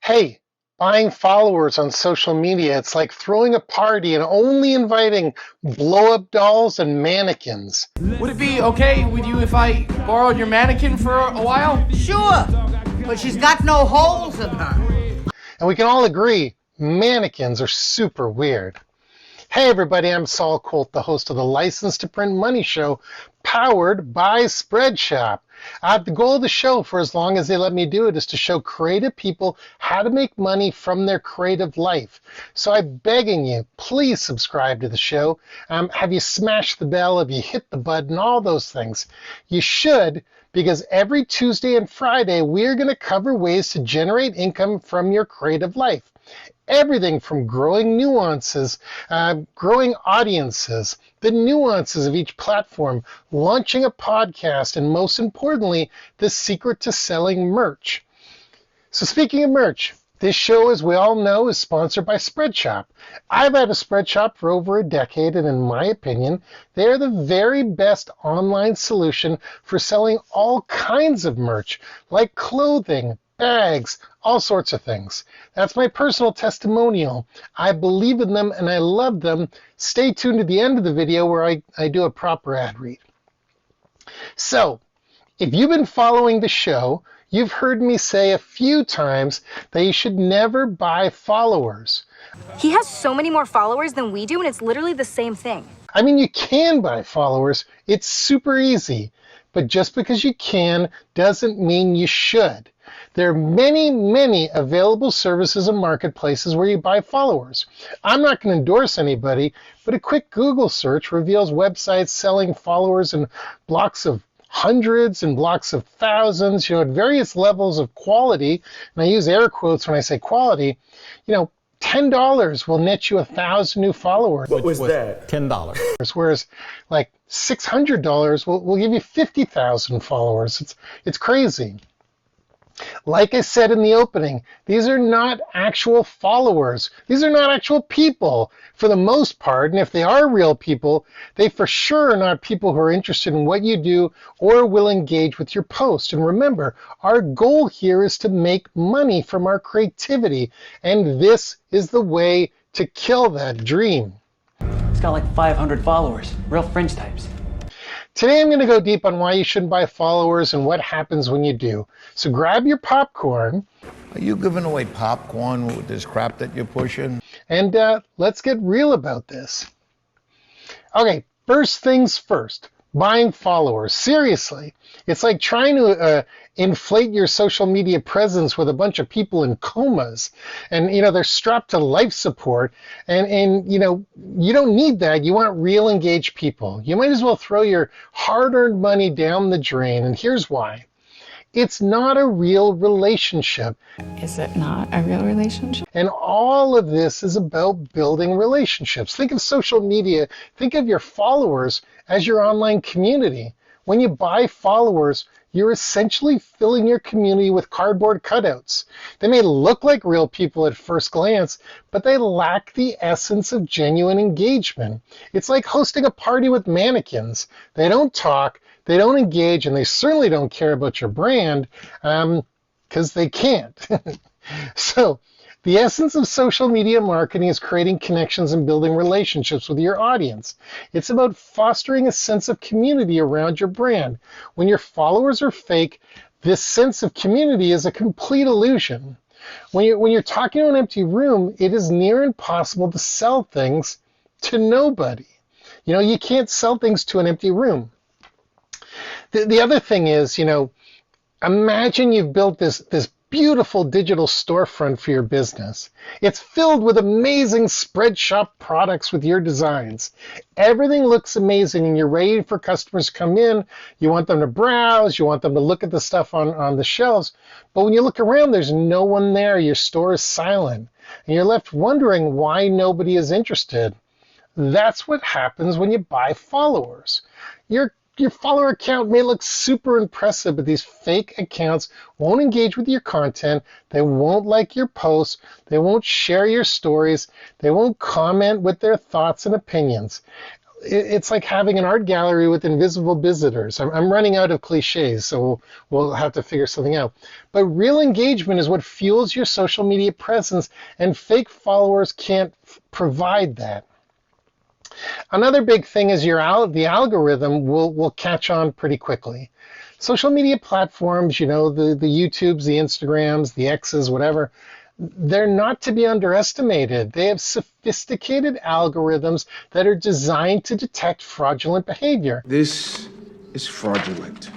Hey, buying followers on social media, it's like throwing a party and only inviting blow-up dolls and mannequins. Would it be okay with you if I borrowed your mannequin for a while? Sure, but she's got no holes in her. And we can all agree, mannequins are super weird. Hey everybody, I'm Saul, the host of the License to Print Money Show, powered by Spreadshop. The goal of the show, for as long as they let me do it, is to show creative people how to make money from their creative life. So I'm begging you, please subscribe to the show. Have you smashed the bell? Have you hit the button? All those things. You should, because every Tuesday and Friday, we're going to cover ways to generate income from your creative life. Everything from growing nuances, growing audiences, the nuances of each platform, launching a podcast, and most importantly, the secret to selling merch. So speaking of merch, this show, as we all know, is sponsored by Spreadshop. I've had a Spreadshop for over a decade, and in my opinion, they are the very best online solution for selling all kinds of merch, like clothing, bags, all sorts of things. That's my personal testimonial. I believe in them and I love them. Stay tuned to the end of the video where I do a proper ad read. So, if you've been following the show, you've heard me say a few times that you should never buy followers. He has so many more followers than we do, and it's literally the same thing. I mean, you can buy followers. It's super easy. But just because you can doesn't mean you should. There are many, many available services and marketplaces where you buy followers. I'm not going to endorse anybody, but a quick Google search reveals websites selling followers in blocks of hundreds and blocks of thousands, at various levels of quality. And I use air quotes when I say quality. $10 will net you 1,000 new followers. What was that? $10. Whereas like $600 will give you 50,000 followers. It's crazy. Like I said in the opening, these are not actual followers. These are not actual people for the most part. And if they are real people, they for sure are not people who are interested in what you do or will engage with your post. And remember, our goal here is to make money from our creativity. And this is the way to kill that dream. It's got like 500 followers, real fringe types. Today I'm going to go deep on why you shouldn't buy followers and what happens when you do. So grab your popcorn. Are you giving away popcorn with this crap that you're pushing? And let's get real about this. Okay, first things first. Buying followers. Seriously. It's like trying to inflate your social media presence with a bunch of people in comas. And, they're strapped to life support. And you don't need that. You want real engaged people. You might as well throw your hard-earned money down the drain. And here's why. It's not a real relationship. Is it not a real relationship? And all of this is about building relationships. Think of social media. Think of your followers as your online community. When you buy followers, you're essentially filling your community with cardboard cutouts. They may look like real people at first glance, but they lack the essence of genuine engagement. It's like hosting a party with mannequins. They don't talk, they don't engage, and they certainly don't care about your brand because they can't. So, the essence of social media marketing is creating connections and building relationships with your audience. It's about fostering a sense of community around your brand. When your followers are fake, this sense of community is a complete illusion. When you're talking to an empty room, it is near impossible to sell things to nobody. You can't sell things to an empty room. The other thing is, imagine you've built this beautiful digital storefront for your business. It's filled with amazing Spreadshop products with your designs. Everything looks amazing and you're ready for customers to come in. You want them to browse. You want them to look at the stuff on the shelves. But when you look around, there's no one there. Your store is silent. And you're left wondering why nobody is interested. That's what happens when you buy followers. Your follower account may look super impressive, but these fake accounts won't engage with your content. They won't like your posts. They won't share your stories. They won't comment with their thoughts and opinions. it's like having an art gallery with invisible visitors. I'm running out of cliches, so we'll have to figure something out. But real engagement is what fuels your social media presence, and fake followers can't provide that. Another big thing is the algorithm will catch on pretty quickly. Social media platforms, the YouTubes, the Instagrams, the X's, whatever, they're not to be underestimated. They have sophisticated algorithms that are designed to detect fraudulent behavior. This is fraudulent.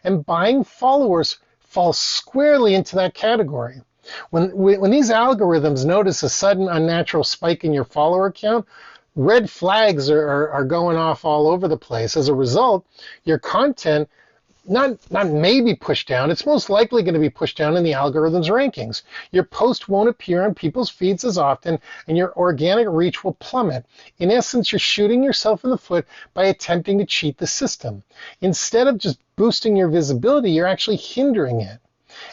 And buying followers falls squarely into that category. When these algorithms notice a sudden unnatural spike in your follower count, red flags are going off all over the place. As a result, your content not maybe pushed down, it's most likely going to be pushed down in the algorithm's rankings. Your post won't appear on people's feeds as often, and your organic reach will plummet. In essence, you're shooting yourself in the foot by attempting to cheat the system. Instead of just boosting your visibility, you're actually hindering it.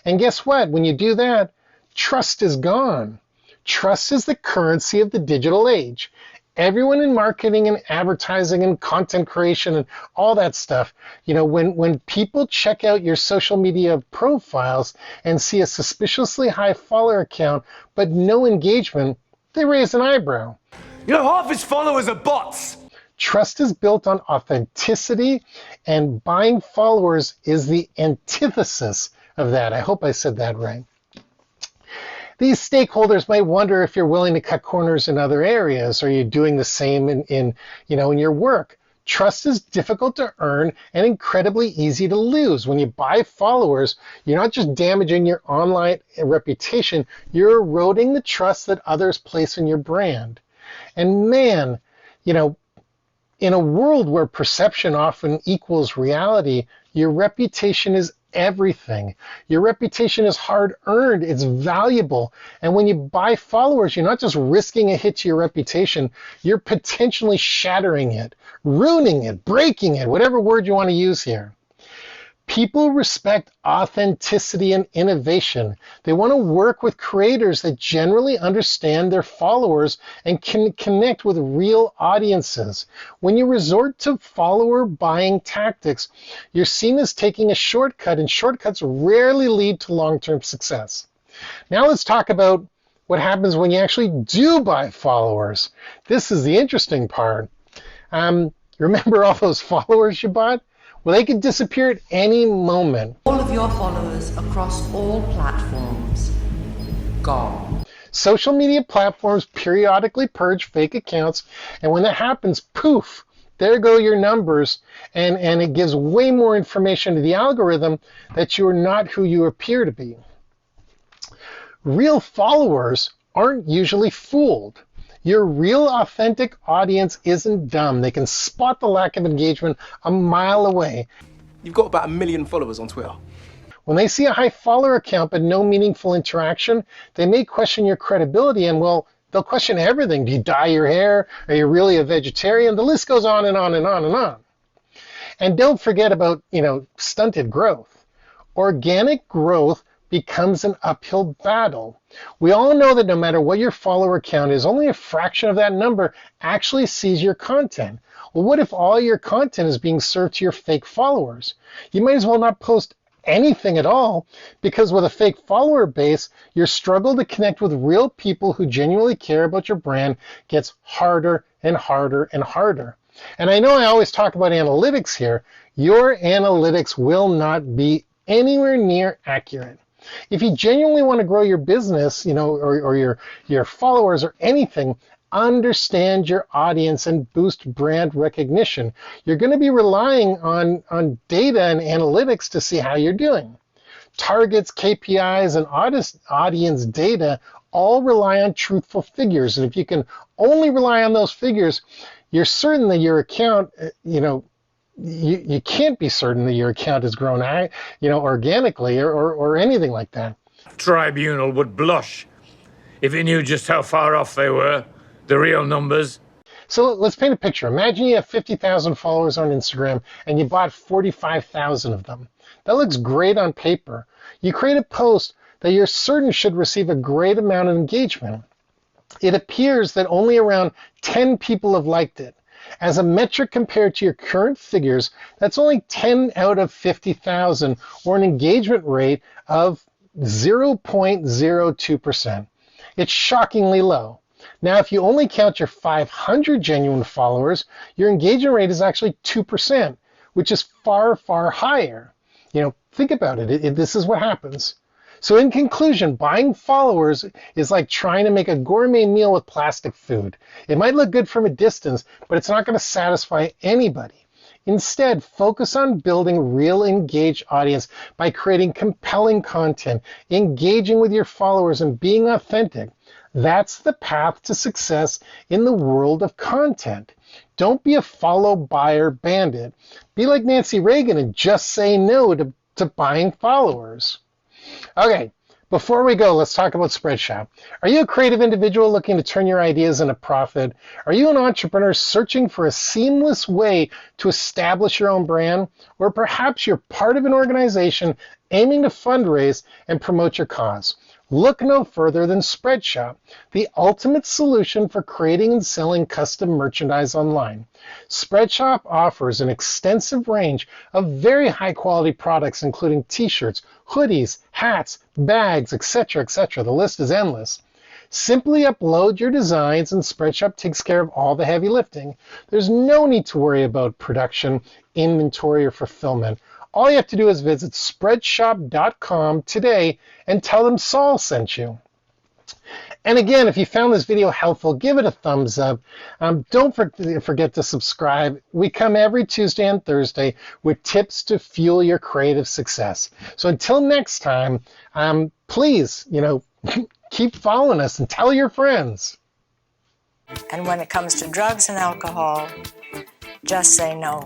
And guess what? When you do that, trust is gone. Trust is the currency of the digital age. Everyone in marketing and advertising and content creation and all that stuff, when people check out your social media profiles and see a suspiciously high follower count but no engagement, they raise an eyebrow. Half his followers are bots. Trust is built on authenticity, and buying followers is the antithesis of that. I hope I said that right. These stakeholders might wonder if you're willing to cut corners in other areas. Are you doing the same in your work? Trust is difficult to earn and incredibly easy to lose. When you buy followers, you're not just damaging your online reputation, you're eroding the trust that others place in your brand. And man, in a world where perception often equals reality, your reputation is everything. Your reputation is hard-earned. It's valuable. And when you buy followers, you're not just risking a hit to your reputation, you're potentially shattering it, ruining it, breaking it, whatever word you want to use here. People respect authenticity and innovation. They want to work with creators that generally understand their followers and can connect with real audiences. When you resort to follower buying tactics, you're seen as taking a shortcut, and shortcuts rarely lead to long-term success. Now let's talk about what happens when you actually do buy followers. This is the interesting part. Remember all those followers you bought? Well, they could disappear at any moment. All of your followers across all platforms, gone. Social media platforms periodically purge fake accounts, and when that happens, poof, there go your numbers, and it gives way more information to the algorithm that you're not who you appear to be. Real followers aren't usually fooled. Your real authentic audience isn't dumb. They can spot the lack of engagement a mile away. You've got about 1 million followers on Twitter. When they see a high follower count but no meaningful interaction, they may question your credibility, and they'll question everything. Do you dye your hair? Are you really a vegetarian? The list goes on and on and on and on. And don't forget about, stunted growth. Organic growth becomes an uphill battle. We all know that no matter what your follower count is, only a fraction of that number actually sees your content. Well, what if all your content is being served to your fake followers? You might as well not post anything at all, because with a fake follower base, your struggle to connect with real people who genuinely care about your brand gets harder and harder and harder. And I know I always talk about analytics here. Your analytics will not be anywhere near accurate. If you genuinely want to grow your business, or your followers or anything, understand your audience and boost brand recognition. You're going to be relying on data and analytics to see how you're doing. Targets, KPIs, and audience data all rely on truthful figures. And if you can only rely on those figures, you're certain that your account, you can't be certain that your account has grown, organically or anything like that. Tribunal would blush if it knew just how far off they were, the real numbers. So let's paint a picture. Imagine you have 50,000 followers on Instagram and you bought 45,000 of them. That looks great on paper. You create a post that you're certain should receive a great amount of engagement. It appears that only around 10 people have liked it. As a metric compared to your current figures, that's only 10 out of 50,000, or an engagement rate of 0.02%. It's shockingly low. Now, if you only count your 500 genuine followers, your engagement rate is actually 2%, which is far, far higher. Think about it. This is what happens. So in conclusion, buying followers is like trying to make a gourmet meal with plastic food. It might look good from a distance, but it's not going to satisfy anybody. Instead, focus on building real engaged audience by creating compelling content, engaging with your followers, and being authentic. That's the path to success in the world of content. Don't be a follow buyer bandit. Be like Nancy Reagan and just say no to buying followers. Okay, before we go, let's talk about Spreadshop. Are you a creative individual looking to turn your ideas into profit? Are you an entrepreneur searching for a seamless way to establish your own brand? Or perhaps you're part of an organization aiming to fundraise and promote your cause? Look no further than Spreadshop, the ultimate solution for creating and selling custom merchandise online. Spreadshop offers an extensive range of very high-quality products, including t-shirts, hoodies, hats, bags, etc., etc. The list is endless. Simply upload your designs and Spreadshop takes care of all the heavy lifting. There's no need to worry about production, inventory, or fulfillment. All you have to do is visit Spreadshop.com today and tell them Saul sent you. And again, if you found this video helpful, give it a thumbs up. Don't forget to subscribe. We come every Tuesday and Thursday with tips to fuel your creative success. So until next time, please, keep following us and tell your friends. And when it comes to drugs and alcohol, just say no.